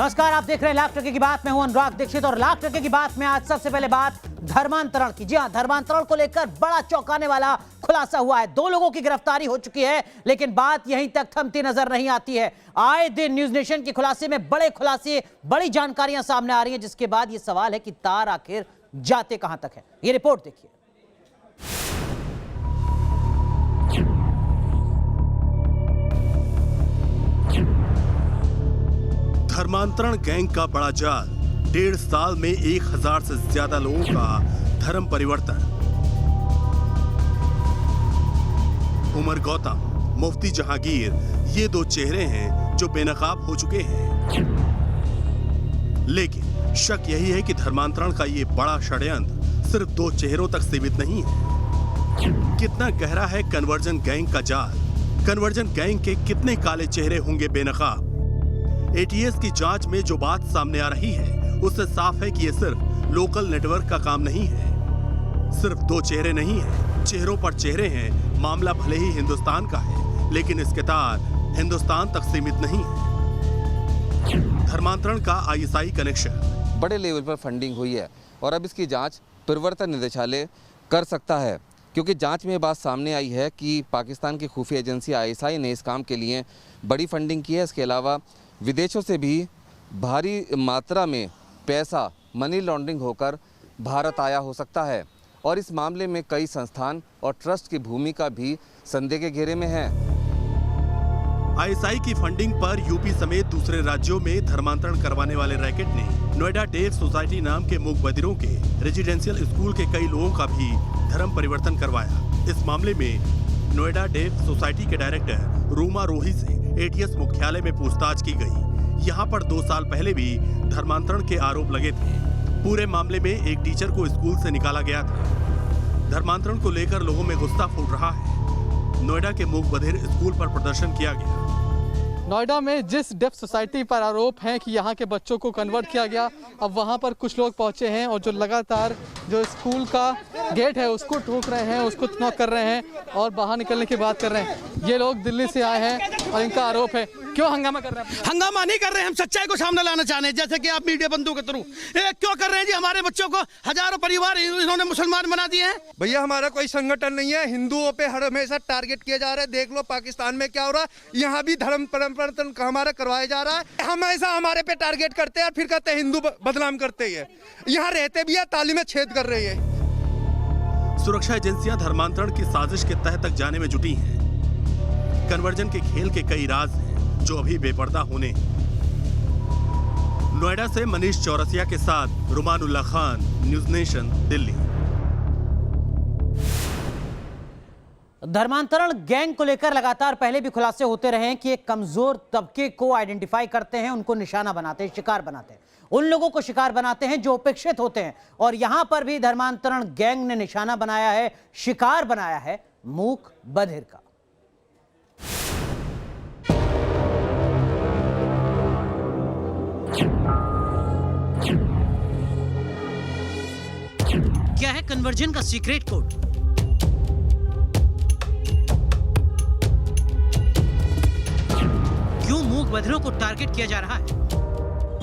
नमस्कार, आप देख रहे हैं लाख टके की बात। मैं हूं अनुराग दीक्षित और लाख टके की बात में आज सबसे पहले बात धर्मांतरण की। जी हां, धर्मांतरण को लेकर बड़ा चौंकाने वाला खुलासा हुआ है। 2 लोगों की गिरफ्तारी हो चुकी है, लेकिन बात यहीं तक थमती नजर नहीं आती है। आए दिन न्यूज नेशन के खुलासे में बड़े खुलासे, बड़ी जानकारियां सामने आ रही हैं, जिसके बाद यह सवाल है कि तार आखिर जाते कहां तक है। ये रिपोर्ट देखिए। धर्मांतरण गैंग का बड़ा जाल, 1.5 साल में 1000 से ज्यादा लोगों का धर्म परिवर्तन। उमर गौतम, मुफ्ती जहांगीर, ये 2 चेहरे हैं जो बेनकाब हो चुके हैं। लेकिन शक यही है कि धर्मांतरण का ये बड़ा षड्यंत्र सिर्फ 2 चेहरों तक सीमित नहीं है। कितना गहरा है कन्वर्जन गैंग का जाल? कन्वर्जन गैंग के कितने काले चेहरे होंगे बेनकाब? एटीएस की जांच में जो बात सामने आ रही है, उससे साफ है कि यह सिर्फ लोकल नेटवर्क का काम नहीं है। सिर्फ 2 चेहरे नहीं हैं, चेहरों पर चेहरे हैं। मामला भले ही हिंदुस्तान का है, लेकिन इसके तार हिंदुस्तान तक सीमित नहीं है। धर्मांतरण का आईएसआई कनेक्शन, बड़े लेवल पर फंडिंग हुई है और अब इसकी जांच प्रवर्तन निदेशालय कर सकता है, क्योंकि जांच में बात सामने आई है कि पाकिस्तान की खुफिया एजेंसी आईएसआई ने इस काम के लिए बड़ी फंडिंग की है। इसके अलावा विदेशों से भी भारी मात्रा में पैसा मनी लॉन्ड्रिंग होकर भारत आया हो सकता है और इस मामले में कई संस्थान और ट्रस्ट की भूमिका भी संदेह के घेरे में है। आईएसआई की फंडिंग पर यूपी समेत दूसरे राज्यों में धर्मांतरण करवाने वाले रैकेट ने नोएडा डेव सोसाइटी नाम के मूक बधिरों के रेजिडेंशियल स्कूल के कई लोगों का भी धर्म परिवर्तन करवाया। इस मामले में नोएडा डेव सोसाइटी के डायरेक्टर रूमा रोही से एटीएस मुख्यालय में पूछताछ की गई। यहाँ पर 2 साल पहले भी धर्मांतरण के आरोप लगे थे। पूरे मामले में एक टीचर को स्कूल से निकाला गया था। धर्मांतरण को लेकर लोगों में गुस्सा फूट रहा है। नोएडा के मूक बधिर स्कूल पर प्रदर्शन किया गया। नोएडा में जिस डेफ सोसाइटी पर आरोप है कि यहाँ के बच्चों को कन्वर्ट किया गया, अब वहाँ पर कुछ लोग पहुँचे हैं और जो लगातार जो स्कूल का गेट है उसको ठोक रहे हैं, उसको नॉक कर रहे हैं और बाहर निकलने की बात कर रहे हैं। ये लोग दिल्ली से आए हैं और इनका आरोप है। क्यों हंगामा कर रहे हैं? हंगामा नहीं कर रहे हैं, हम सच्चाई को सामने लाना चाह रहे हैं, जैसे कि आप मीडिया बंधु के थ्रू। क्यों कर रहे हैं जी? हमारे बच्चों को हजारों परिवार इन्होंने मुसलमान बना दिए हैं। भैया हमारा कोई संगठन नहीं है, हिंदुओं पे हर हमेशा टारगेट किया जा रहा है। देख लो पाकिस्तान में क्या हो रहा है, यहाँ भी धर्म परिवर्तन हमारा करवाया जा रहा है। हमेशा हमारे पे टारगेट करते हैं और फिर कहते हैं हिंदू बदनाम करते हैं। यहाँ रहते भी है, ताली में छेद कर रही है। सुरक्षा एजेंसियां धर्मांतरण की साजिश के तह तक जाने में जुटी हैं। कन्वर्जन के खेल के कई राज हैं जो अभी बेपर्दा होने। नोएडा से मनीष चौरसिया के साथ रुमानुल्लाह खान, न्यूज नेशन, दिल्ली। धर्मांतरण गैंग को लेकर लगातार पहले भी खुलासे होते रहे हैं कि एक कमजोर तबके को आइडेंटिफाई करते हैं, उनको निशाना बनाते हैं, शिकार बनाते हैं। उन लोगों को शिकार बनाते हैं जो उपेक्षित होते हैं। और यहां पर भी धर्मांतरण गैंग ने निशाना बनाया है, शिकार बनाया है मूक बधिर का। क्या है कन्वर्जन का सीक्रेट कोड? क्यों मूक बधिरों को टारगेट किया जा रहा है?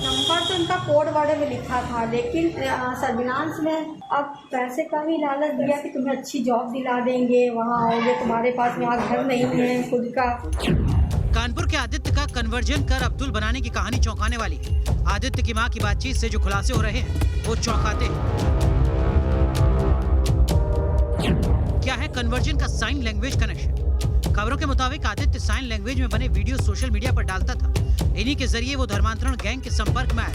नंबर तो इनका कोड वर्ड में लिखा था, लेकिन सर्विलांस में अब पैसे का भी लालच दिया कि तुम्हें अच्छी जॉब दिला देंगे, वहाँ आओगे, तुम्हारे पास यहाँ घर नहीं है खुद का। कानपुर के आदित्य का कन्वर्जन कर अब्दुल बनाने की कहानी चौंकाने वाली है। आदित्य की मां की बातचीत से जो खुलासे हो रहे हैं वो चौंकाते हैं। क्या है कन्वर्जन का साइन लैंग्वेज कनेक्शन? खबरों के मुताबिक आदित्य साइन लैंग्वेज में बने वीडियो सोशल मीडिया पर डालता था। इन्हीं के जरिए वो धर्मांतरण गैंग के संपर्क में आया।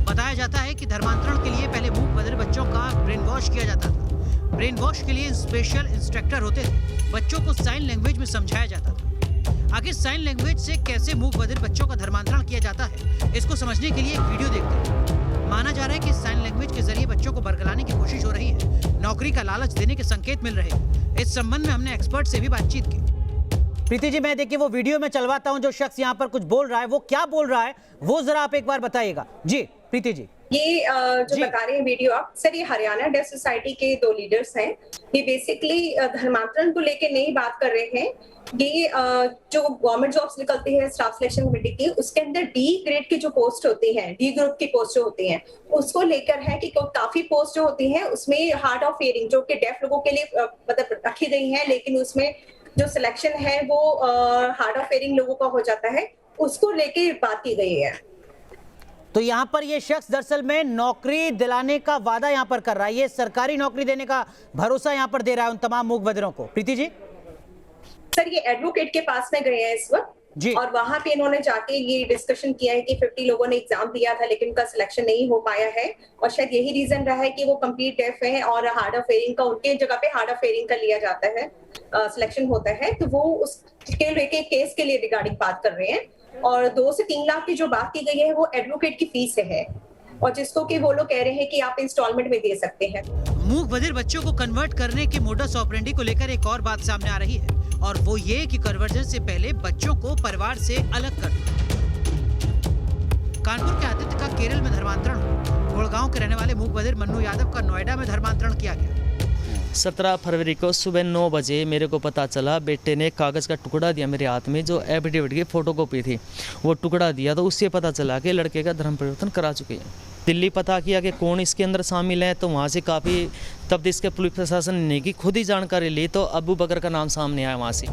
बताया जाता है कि धर्मांतरण के लिए पहले मूक बधिर बच्चों का ब्रेन वॉश किया जाता था। ब्रेन वॉश के लिए स्पेशल इंस्ट्रक्टर होते थे। बच्चों को साइन लैंग्वेज में समझाया जाता था। आखिर साइन लैंग्वेज से कैसे मूक बधिर बच्चों का धर्मांतरण किया जाता है, इसको समझने के लिए एक वीडियो देखते हैं। माना जा रहा है कि साइन लैंग्वेज के जरिए बच्चों को बरगलाने की कोशिश हो रही है, नौकरी का लालच देने के संकेत मिल रहे हैं। इस संबंध में हमने एक्सपर्ट से भी बातचीत की। प्रीति जी, मैं देखिए वो वीडियो में चलवाता हूं, जो शख्स यहाँ पर कुछ बोल रहा है वो क्या बोल रहा है वो जरा आप एक बार बताइएगा। जी प्रीति जी। ये जो बता रहे हैं वीडियो आप, सर ये हरियाणा डेफ सोसाइटी के 2 लीडर्स हैं। ये बेसिकली धर्मांतरण को लेके नहीं बात कर रहे हैं। ये जो गवर्नमेंट जॉब्स निकलती है स्टाफ सिलेक्शन कमेटी की, उसके अंदर डी ग्रेड की जो पोस्ट होती हैं, डी ग्रुप की पोस्ट जो होती हैं, उसको लेकर है कि काफी पोस्ट जो होती हैं उसमें हार्ड ऑफ हियरिंग जो कि डेफ लोगों के लिए मतलब रखी गई है, लेकिन उसमें जो सिलेक्शन है वो हार्ड ऑफ हियरिंग लोगों का हो जाता है, उसको लेके बात की गई है। तो यहाँ पर ये शख्स दरअसल में नौकरी दिलाने का वादा यहाँ पर कर रहा है, ये सरकारी नौकरी देने का भरोसा यहाँ पर दे रहा है उन तमाम मूक बधिरों को। प्रीति जी, सर ये एडवोकेट के पास में गए हैं इस वक्त जी, और वहां पे इन्होंने जाके ये डिस्कशन किया है कि 50 लोगों ने एग्जाम दिया था लेकिन उनका सिलेक्शन नहीं हो पाया है, और शायद यही रीजन रहा है कि वो कंप्लीट डेफ है और हार्ड ऑफ हियरिंग का उनके जगह पे हार्ड ऑफ हियरिंग का लिया जाता है, सिलेक्शन होता है, तो वो उसके लेके केस के लिए रिगार्डिंग बात कर रहे हैं। और 2 से 3 लाख की जो बात की गई है वो एडवोकेट की फीस है, और जिसको कि वो लोग कह रहे हैं कि आप इंस्टॉलमेंट में दे सकते हैं। मूक बधिर बच्चों को कन्वर्ट करने के मोडस ऑपरेंडी को लेकर एक और बात सामने आ रही है, और वो ये कि कन्वर्जन से पहले बच्चों को परिवार से अलग कर दो। कानपुर के आदित्य का केरल में धर्मांतरण हुआ। गुड़गांव के रहने वाले मूक बधिर मन्नू यादव का नोएडा में धर्मांतरण किया गया। 17 फरवरी को सुबह 9 बजे मेरे को पता चला, बेटे ने कागज़ का टुकड़ा दिया मेरे हाथ में, जो एफिडेविट की फोटोकॉपी थी, वो टुकड़ा दिया, तो उससे पता चला कि लड़के का धर्म परिवर्तन करा चुके हैं। दिल्ली पता किया कि कौन इसके अंदर शामिल है, तो वहाँ से काफ़ी तब्दील के पुलिस प्रशासन ने की खुद ही जानकारी ली, तो अबू बकर का नाम सामने आया वहाँ से।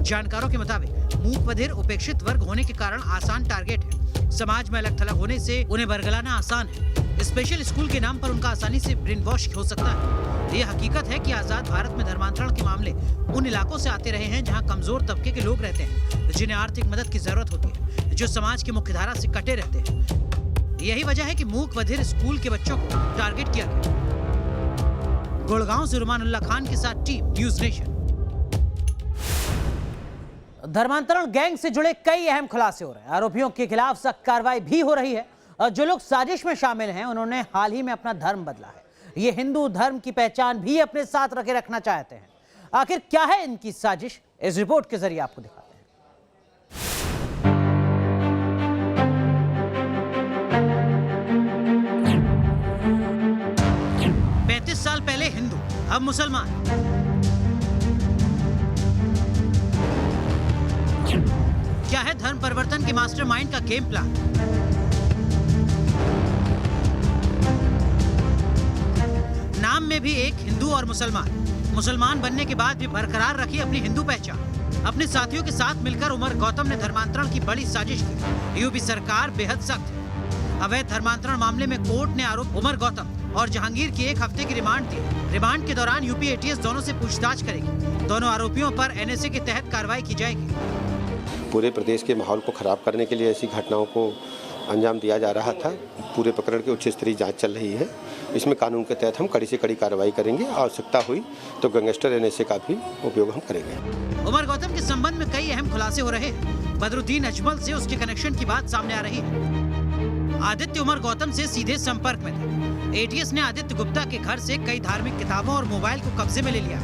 जानकारों के मुताबिक मूक बधिर उपेक्षित वर्ग होने के कारण आसान टारगेट है। समाज में अलग थलग होने से उन्हें बरगलाना आसान है। स्पेशल स्कूल के नाम पर उनका आसानी से ब्रेन वॉश हो सकता है। ये हकीकत है कि आजाद भारत में धर्मांतरण के मामले उन इलाकों से आते रहे हैं जहां कमजोर तबके के लोग रहते हैं, जिन्हें आर्थिक मदद की जरूरत होती है, जो समाज की मुख्यधारा से कटे रहते हैं। यही वजह है कि मूक बधिर स्कूल के बच्चों को टारगेट किया गया। गुड़गांव से रुमानुल्लाह खान के साथ टीम न्यूज नेशन। धर्मांतरण गैंग से जुड़े कई अहम खुलासे हो रहे हैं। आरोपियों के खिलाफ सख्त कार्रवाई भी हो रही है, और जो लोग साजिश में शामिल हैं उन्होंने हाल ही में अपना धर्म बदला है। ये हिंदू धर्म की पहचान भी अपने साथ रखे रखना चाहते हैं। आखिर क्या है इनकी साजिश, इस रिपोर्ट के जरिए आपको दिखाते हैं। 35 साल पहले हिंदू, अब मुसलमान। क्या है धर्म परिवर्तन के मास्टरमाइंड का गेम प्लान? नाम में भी एक हिंदू और मुसलमान। मुसलमान बनने के बाद भी बरकरार रखी अपनी हिंदू पहचान। अपने साथियों के साथ मिलकर उमर गौतम ने धर्मांतरण की बड़ी साजिश की। यूपी सरकार बेहद सख्त है। अवैध धर्मांतरण मामले में कोर्ट ने आरोप उमर गौतम और जहांगीर की 1 हफ्ते की रिमांड दी। रिमांड के दौरान यूपी एटीएस दोनों से पूछताछ करेगी। दोनों आरोपियों पर एनएसए के तहत कार्रवाई की जाएगी। पूरे प्रदेश के माहौल को खराब करने के लिए ऐसी घटनाओं को अंजाम दिया जा रहा था। पूरे प्रकरण की उच्च स्तरीय जांच चल रही है। इसमें कानून के तहत हम कड़ी से कड़ी कार्रवाई करेंगे। आवश्यकता हुई तो गैंगस्टर एनएसए का भी उपयोग हम करेंगे। उमर गौतम के संबंध में कई अहम खुलासे हो रहे हैं। बदरुद्दीन अजमल से उसके कनेक्शन की बात सामने आ रही है। आदित्य उमर गौतम से सीधे संपर्क में थे। एटीएस ने आदित्य गुप्ता के घर से कई धार्मिक किताबों और मोबाइल को कब्जे में ले लिया।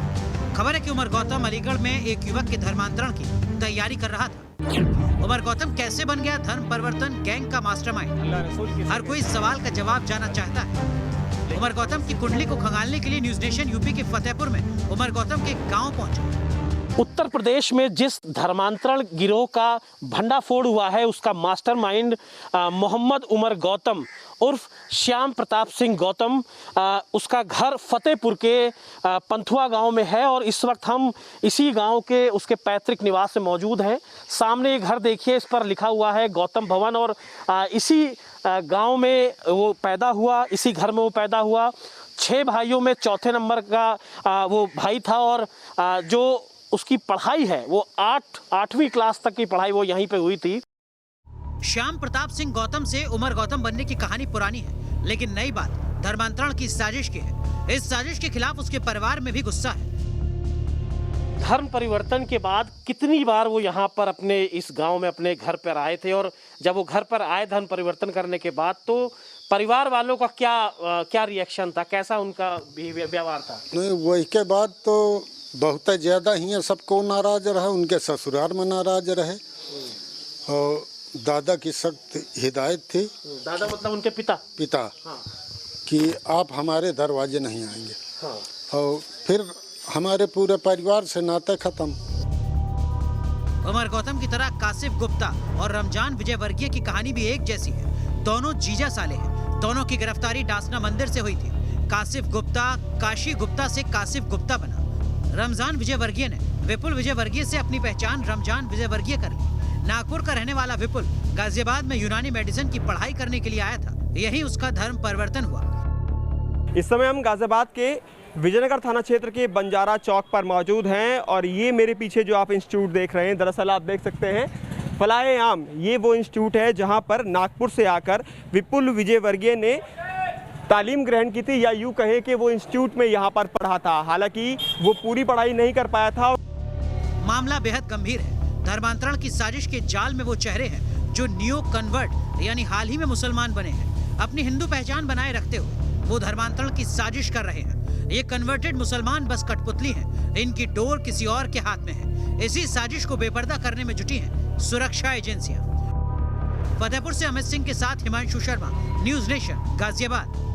खबर है कि उमर गौतम अलीगढ़ में एक युवक के धर्मांतरण की तैयारी कर रहा था। उमर गौतम कैसे बन गया धर्म परिवर्तन गैंग का मास्टरमाइंड? हर कोई इस सवाल का जवाब जानना चाहता है। उमर गौतम की कुंडली को खंगालने के लिए न्यूज नेशन यूपी के फतेहपुर में उमर गौतम के गांव पहुंचा। उत्तर प्रदेश में जिस धर्मांतरण गिरोह का भंडाफोड़ हुआ है उसका मास्टरमाइंड मोहम्मद उमर गौतम उर्फ श्याम प्रताप सिंह गौतम, उसका घर फतेहपुर के पंथुआ गांव में है और इस वक्त हम इसी गांव के उसके पैतृक निवास में मौजूद हैं। सामने ये घर देखिए, इस पर लिखा हुआ है गौतम भवन, और इसी गांव में वो पैदा हुआ, इसी घर में वो पैदा हुआ। 6 भाइयों में चौथे नंबर का वो भाई था, और जो उसकी पढ़ाई है वो 8वीं क्लास तक की पढ़ाई वो यहीं पे हुई थी। श्याम प्रताप सिंह गौतम से उमर गौतम बनने की कहानी पुरानी है, लेकिन नई बात धर्मांतरण की साजिश की है। इस साजिश के खिलाफ उसके परिवार में भी गुस्सा है। धर्म परिवर्तन के बाद कितनी बार वो यहाँ पर अपने इस गांव में अपने घर पर आए थे, और जब वो घर पर आए धर्म परिवर्तन करने के बाद तो परिवार वालों का क्या रिएक्शन था, कैसा उनका व्यवहार था? नहीं, वही के बाद तो बहुत ज़्यादा ही सबको नाराज रहे, उनके ससुराल में नाराज रहे, और दादा की सख्त हिदायत थी। दादा मतलब उनके पिता? पिता। हाँ। कि आप हमारे दरवाजे नहीं आएंगे। हाँ। और फिर हमारे पूरे परिवार से नाता खत्म। उमर गौतम की तरह कासिफ गुप्ता और रमजान विजयवर्गीय की कहानी भी एक जैसी है। दोनों जीजा साले हैं। दोनों की गिरफ्तारी डासना मंदिर से हुई थी। कासिफ गुप्ता काशी गुप्ता से कासिफ गुप्ता बना। रमजान विजयवर्गीय ने विपुल विजयवर्गीय से अपनी पहचान रमजान विजयवर्गीय कर ली। नागपुर का रहने वाला विपुल गाजियाबाद में यूनानी मेडिसिन की पढ़ाई करने के लिए आया था। यही उसका धर्म परिवर्तन हुआ। इस समय हम गाजियाबाद के विजयनगर थाना क्षेत्र के बंजारा चौक पर मौजूद हैं और ये मेरे पीछे जो आप इंस्टीट्यूट देख रहे हैं, दरअसल आप देख सकते हैं फलाए-ए-आम, ये वो इंस्टीट्यूट है जहां पर नागपुर से आकर विपुल विजयवर्गीय ने तालीम ग्रहण की थी, या यूँ कहें कि वो इंस्टीट्यूट में यहाँ पर पढ़ा था। हालांकि वो पूरी पढ़ाई नहीं कर पाया था। मामला बेहद गंभीर है। धर्मांतरण की साजिश के जाल में वो चेहरे हैं जो नियो कन्वर्ट यानी हाल ही में मुसलमान बने हैं। अपनी हिंदू पहचान बनाए रखते हुए वो धर्मांतरण की साजिश कर रहे हैं। ये कन्वर्टेड मुसलमान बस कठपुतली हैं। इनकी डोर किसी और के हाथ में है। इसी साजिश को बेपर्दा करने में जुटी हैं सुरक्षा एजेंसियां। फतेहपुर से अमित सिंह के साथ हिमांशु शर्मा, न्यूज नेशन, गाजियाबाद।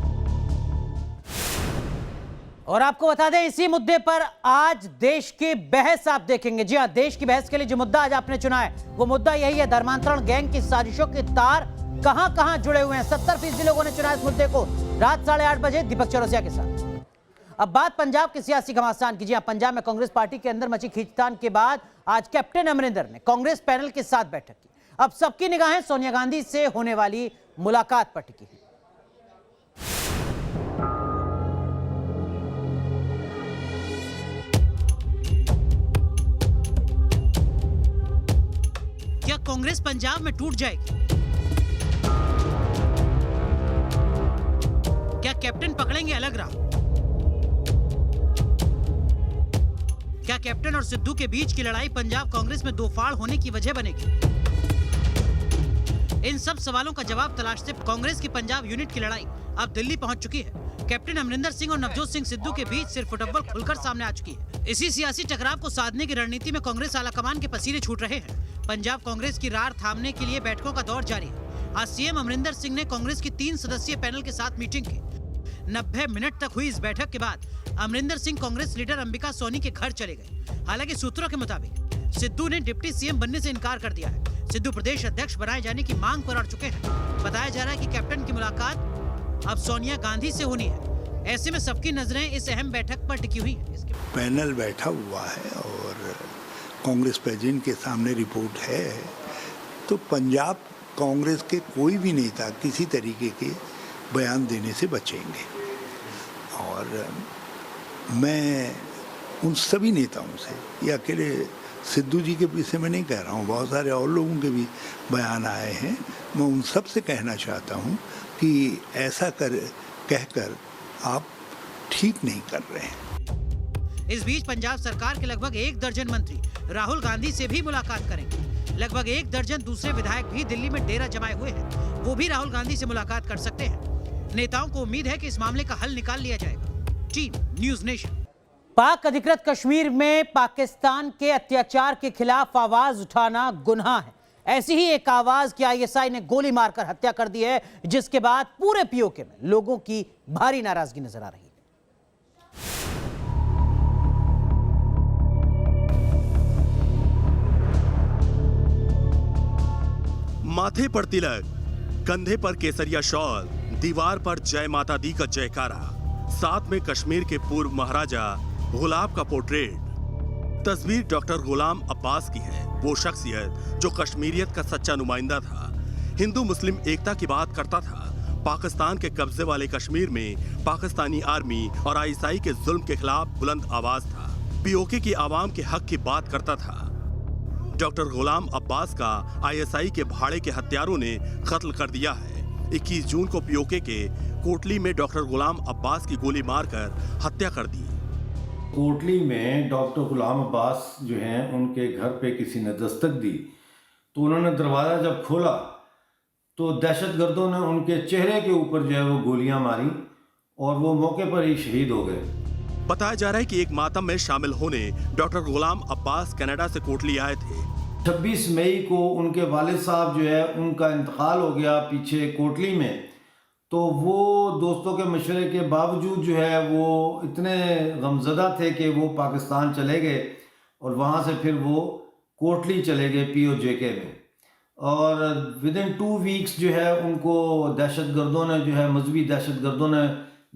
और आपको बता दें, इसी मुद्दे पर आज देश की बहस आप देखेंगे। जी हां, देश की बहस के लिए जो मुद्दा आज आपने चुना है वो मुद्दा यही है, धर्मांतरण गैंग की साजिशों के तार कहां-कहां जुड़े हुए हैं। 70% लोगों ने चुना इस मुद्दे को। रात 8:30 बजे दीपक चौरसिया के साथ। अब बात पंजाब के सियासी घमासान की। जी हां, पंजाब में कांग्रेस पार्टी के अंदर मची खींचतान के बाद आज कैप्टन अमरिंदर ने कांग्रेस पैनल के साथ बैठक की। अब सबकी निगाहें सोनिया गांधी से होने वाली मुलाकात पर टिकी है। क्या कांग्रेस पंजाब में टूट जाएगी? क्या कैप्टन पकड़ेंगे अलग राह? क्या कैप्टन और सिद्धू के बीच की लड़ाई पंजाब कांग्रेस में दो फाड़ होने की वजह बनेगी? इन सब सवालों का जवाब तलाशते कांग्रेस की पंजाब यूनिट की लड़ाई अब दिल्ली पहुंच चुकी है। कैप्टन अमरिंदर सिंह और नवजोत सिंह सिद्धू के बीच सिर्फ फुटबॉल खुलकर सामने आ चुकी है। इसी सियासी टकराव को साधने की रणनीति में कांग्रेस आलाकमान के पसीने छूट रहे हैं। पंजाब कांग्रेस की रार थामने के लिए बैठकों का दौर जारी है। आज सीएम अमरिंदर सिंह ने कांग्रेस की 3 सदस्यीय पैनल के साथ मीटिंग की। 90 मिनट तक हुई इस बैठक के बाद अमरिंदर सिंह कांग्रेस लीडर अंबिका सोनी के घर चले गए। हालांकि सूत्रों के मुताबिक सिद्धू ने डिप्टी सीएम बनने से इनकार कर दिया है। सिद्धू प्रदेश अध्यक्ष बनाए जाने की मांग पर अड़ चुके हैं। बताया जा रहा है कि कैप्टन की मुलाकात अब सोनिया गांधी से होनी है। ऐसे में सबकी नजरें इस अहम बैठक पर टिकी हुई है। पैनल बैठा हुआ है और कांग्रेस प्रेसिडेंट के सामने रिपोर्ट है, तो पंजाब कांग्रेस के कोई भी नेता किसी तरीके के बयान देने से बचेंगे। और मैं उन सभी नेताओं से, ये अकेले सिद्धू जी के विषय में नहीं कह रहा हूँ, बहुत सारे और लोगों के भी बयान आए हैं, मैं उन सब से कहना चाहता हूँ कि ऐसा कहकर आप ठीक नहीं कर रहे हैं। इस बीच पंजाब सरकार के लगभग 1 दर्जन मंत्री राहुल गांधी से भी मुलाकात करेंगे। लगभग 1 दर्जन दूसरे विधायक भी दिल्ली में डेरा जमाए हुए हैं। वो भी राहुल गांधी से मुलाकात कर सकते हैं। नेताओं को उम्मीद है कि इस मामले का हल निकाल लिया जाएगा। Team news nation. पाक अधिकृत कश्मीर में पाकिस्तान के अत्याचार के खिलाफ आवाज उठाना गुनाह है। ऐसी ही एक आवाज की आईएसआई ने गोली मारकर हत्या कर दी है, जिसके बाद पूरे पीओके में लोगों की भारी नाराजगी नजर आ रही है। माथे पर तिलक, कंधे पर केसरिया शॉल, दीवार पर जय माता दी का जयकारा, साथ में कश्मीर के पूर्व महाराजा गुलाब का पोर्ट्रेट। तस्वीर डॉक्टर गुलाम अब्बास की है, वो शख्सियत जो कश्मीरियत का सच्चा नुमाइंदा था, हिंदू मुस्लिम एकता की बात करता था, पाकिस्तान के कब्जे वाले कश्मीर में पाकिस्तानी आर्मी और आईएसआई के जुल्म के खिलाफ बुलंद आवाज था, पीओके की आवाम के हक की बात करता था। डॉक्टर गुलाम अब्बास का आईएसआई के भाड़े के हत्यारों ने कत्ल कर दिया है। 21 जून को पीओके के कोटली में डॉक्टर गुलाम अब्बास की गोली मारकर हत्या कर दी। कोटली में डॉक्टर गुलाम अब्बास जो हैं उनके घर पे किसी ने दस्तक दी, तो उन्होंने दरवाज़ा जब खोला तो दहशतगर्दों ने उनके चेहरे के ऊपर जो है वो गोलियां मारी और वो मौके पर ही शहीद हो गए। बताया जा रहा है कि एक मातम में शामिल होने डॉक्टर गुलाम अब्बास कनाडा से कोटली आए थे। 26 मई को उनके वालिद साहब जो है उनका इंतकाल हो गया पीछे कोटली में, तो वो दोस्तों के मशवरे के बावजूद जो है वो इतने गमज़दा थे कि वो पाकिस्तान चले गए और वहाँ से फिर वो कोटली चले गए POJK में, और विदिन 2 वीक्स जो है उनको दहशतगर्दों ने जो है मजहबी दहशतगर्दों ने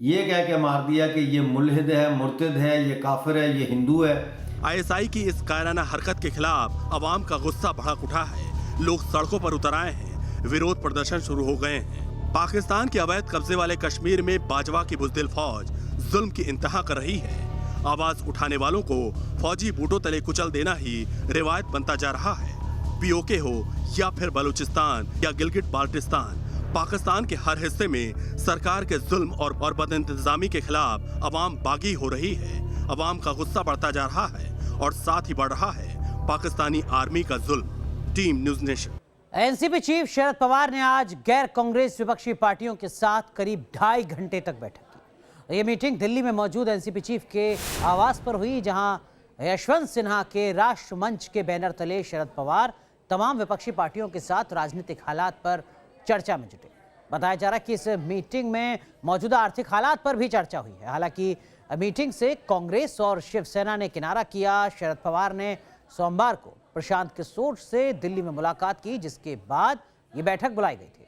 ये कह के मार दिया कि ये मुल्हिद है, मुर्तद है, ये काफिर है, ये हिंदू है। ISI की इस कायराना हरकत के खिलाफ अवाम का गुस्सा भड़क उठा है। लोग सड़कों पर उतर आए हैं, विरोध प्रदर्शन शुरू हो गए हैं। पाकिस्तान के अवैध कब्जे वाले कश्मीर में बाजवा की बुज़दिल फौज जुल्म की इंतहा कर रही है। आवाज उठाने वालों को फौजी बूटों तले कुचल देना ही रिवायत बनता जा रहा है। POK हो या फिर बलूचिस्तान या गिलगिट बाल्टिस्तान, पाकिस्तान के हर हिस्से में सरकार के जुल्म और बदइंतजामी के खिलाफ अवाम बागी हो रही है। अवाम का गुस्सा बढ़ता जा रहा है और साथ ही बढ़ रहा है पाकिस्तानी आर्मी का जुल्म। Team News Nation. NCP chief Sharad Pawar ने आज गैर कांग्रेस विपक्षी पार्टियों के साथ करीब 2.5 घंटे तक बैठक की। ये मीटिंग दिल्ली में मौजूद एनसीपी चीफ के आवास पर हुई, जहां यशवंत सिन्हा के राष्ट्र मंच के बैनर तले शरद पवार तमाम विपक्षी पार्टियों के साथ राजनीतिक हालात पर चर्चा में जुटे। बताया जा रहा है कि इस मीटिंग में मौजूदा आर्थिक हालात पर भी चर्चा हुई है। हालांकि मीटिंग से कांग्रेस और शिवसेना ने किनारा किया। शरद पवार ने सोमवार को प्रशांत किशोर से दिल्ली में मुलाकात की, जिसके बाद ये बैठक बुलाई गई थी।